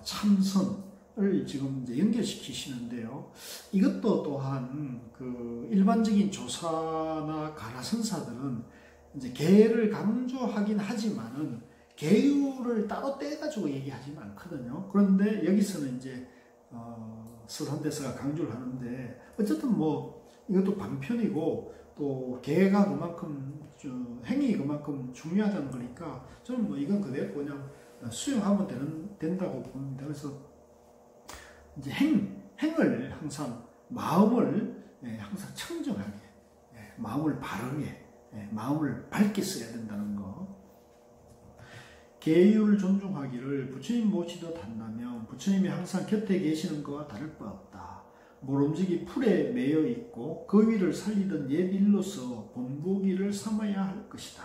참선을 지금 이제 연결시키시는데요. 이것도 또한 그 일반적인 조사나 가라선사들은 이제 개를 강조하긴 하지만은 계율을 따로 떼가지고 얘기하지는 않거든요. 그런데 여기서는 이제 서산대사가 강조를 하는데 어쨌든 뭐 이것도 방편이고 또 계가 그만큼 행위 그만큼 중요하다는 거니까 저는 뭐 이건 그대로 그냥 수용하면 된다고 봅니다. 그래서 이제 행을 항상 마음을 항상 청정하게, 마음을 바르게, 마음을 밝게 써야 된다는 거. 계율을 존중하기를 부처님 모시듯 한다면 부처님이 항상 곁에 계시는 것과 다를 바 없다. 모름지기 풀에 매여 있고 그 위를 살리던 옛 일로서 본보기를 삼아야 할 것이다.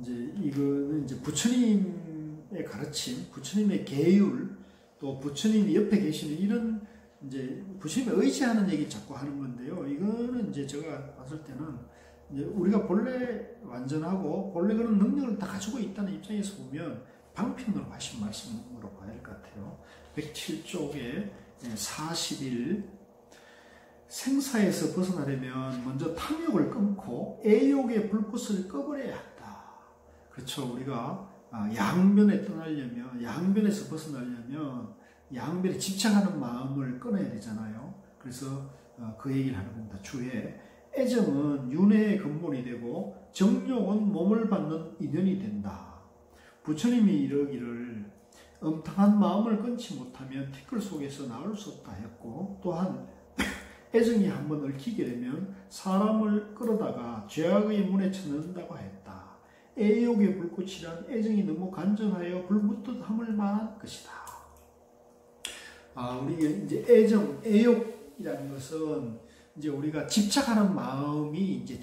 이제 이거는 이제 부처님의 가르침, 부처님의 계율, 또 부처님이 옆에 계시는 이런 이제 부처님의 의지하는 얘기 자꾸 하는 건데요. 이거는 이제 제가 봤을 때는 이제 우리가 본래 완전하고 본래 그런 능력을 다 가지고 있다는 입장에서 보면 방편으로 하신 말씀으로 봐야 할 것 같아요. 107쪽에 41. 생사에서 벗어나려면 먼저 탐욕을 끊고 애욕의 불꽃을 꺼버려야 한다. 그렇죠. 우리가 양변에 떠나려면, 양변에서 벗어나려면 양변에 집착하는 마음을 끊어야 되잖아요. 그래서 그 얘기를 하는 겁니다. 주에 애정은 윤회의 근본이 되고 정욕은 몸을 받는 인연이 된다. 부처님이 이러기를 엄탕한 마음을 끊지 못하면 티끌 속에서 나올 수 없다 했고, 또한 애정이 한번 얽히게 되면 사람을 끌어다가 죄악의 문에 쳐넣는다고 했다. 애욕의 불꽃이란 애정이 너무 간절하여 불붙듯 함을 말한 것이다. 우리가 이제 애정, 애욕이라는 것은 이제 우리가 집착하는 마음이 이제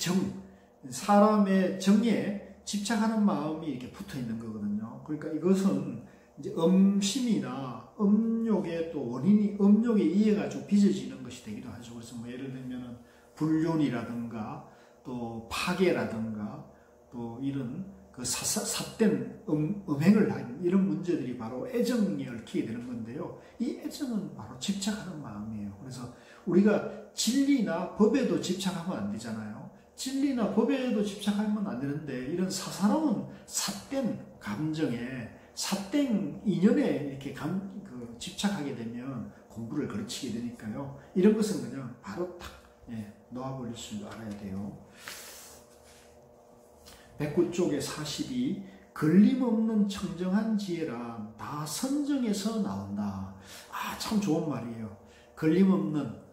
사람의 정에 집착하는 마음이 이렇게 붙어 있는 거거든요. 그러니까 이것은 이제 음심이나 음욕의 또 원인이 음욕에 의해 가지고 빚어지는 것이 되기도 하죠. 그래서 뭐 예를 들면은 불륜이라든가 또 파괴라든가 또 이런 그 삿된 음행을 하는 이런 문제들이 바로 애정에 얽히게 되는 건데요. 이 애정은 바로 집착하는 마음이에요. 그래서 우리가 진리나 법에도 집착하면 안 되잖아요. 진리나 법에도 집착하면 안 되는데 이런 사사로운 삿된 감정에 삿된 인연에 이렇게 집착하게 되면 공부를 거르치게 되니까요. 이런 것은 그냥 바로 탁 놓아버릴 줄 알아야 돼요. 109쪽에 42 걸림없는 청정한 지혜란 다 선정에서 나온다. 참 좋은 말이에요. 걸림없는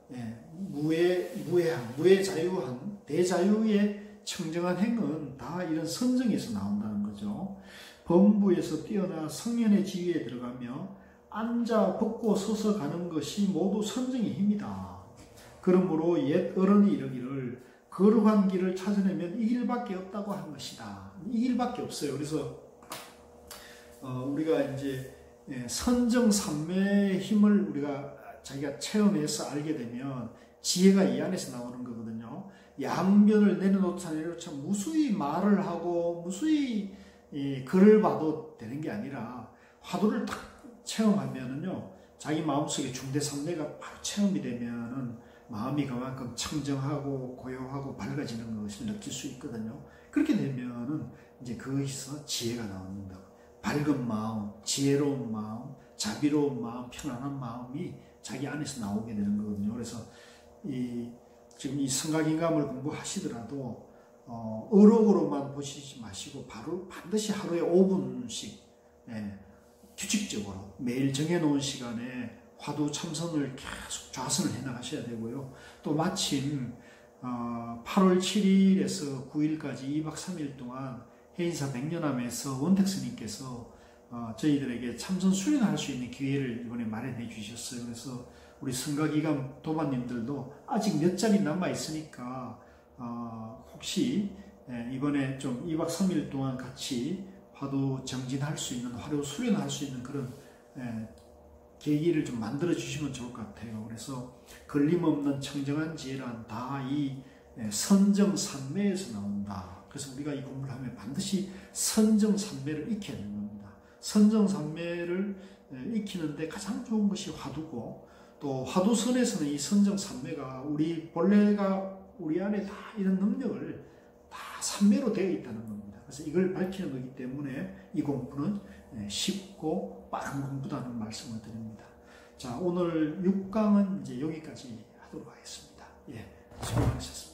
무해자유한 대자유의 청정한 행은 다 이런 선정에서 나온다는 거죠. 범부에서 뛰어나 성년의 지위에 들어가며 앉아 벗고 서서 가는 것이 모두 선정의 힘이다. 그러므로 옛 어른이 이르기를 거룩한 길을 찾아내면 이 길밖에 없다고 한 것이다. 이 길밖에 없어요. 그래서 우리가 이제 선정삼매의 힘을 우리가 자기가 체험해서 알게 되면 지혜가 이 안에서 나오는 거거든요. 양변을 내려놓자 무수히 말을 하고 무수히 글을 봐도 되는 게 아니라 화두를 딱 체험하면은요, 자기 마음속에 중대삼매가 바로 체험이 되면은 마음이 그만큼 청정하고 고요하고 밝아지는 것을 느낄 수 있거든요. 그렇게 되면은 이제 거기서 지혜가 나옵니다. 밝은 마음, 지혜로운 마음, 자비로운 마음, 편안한 마음이 자기 안에서 나오게 되는 거거든요. 그래서 지금 이 성각인감을 공부하시더라도 어록으로만 보시지 마시고 반드시 하루에 5분씩 규칙적으로 매일 정해놓은 시간에 화두 참선을 계속 좌선을 해나가셔야 되고요. 또 마침 8월 7일에서 9일까지 2박 3일 동안 해인사 백년암에서 원택 스님께서 저희들에게 참선 수련할 수 있는 기회를 이번에 마련해 주셨어요. 그래서 우리 성각이감 도마님들도 아직 몇 자리 남아 있으니까 혹시 이번에 좀 2박 3일 동안 같이 화두 정진할 수 있는, 화두 수련할 수 있는 그런 계기를 좀 만들어 주시면 좋을 것 같아요. 그래서 걸림없는 청정한 지혜란 다 이 선정삼매에서 나온다. 그래서 우리가 이 공부를 하면 반드시 선정삼매를 익혀야 되는 겁니다. 선정삼매를 익히는데 가장 좋은 것이 화두고, 또 화두선에서는 이 선정삼매가 본래가 우리 안에 다 이런 능력을 다 삼매로 되어 있다는 겁니다. 그래서 이걸 밝히는 거기 때문에 이 공부는 쉽고 빠른 공부다는 말씀을 드립니다. 자, 오늘 6강은 이제 여기까지 하도록 하겠습니다. 수고하셨습니다.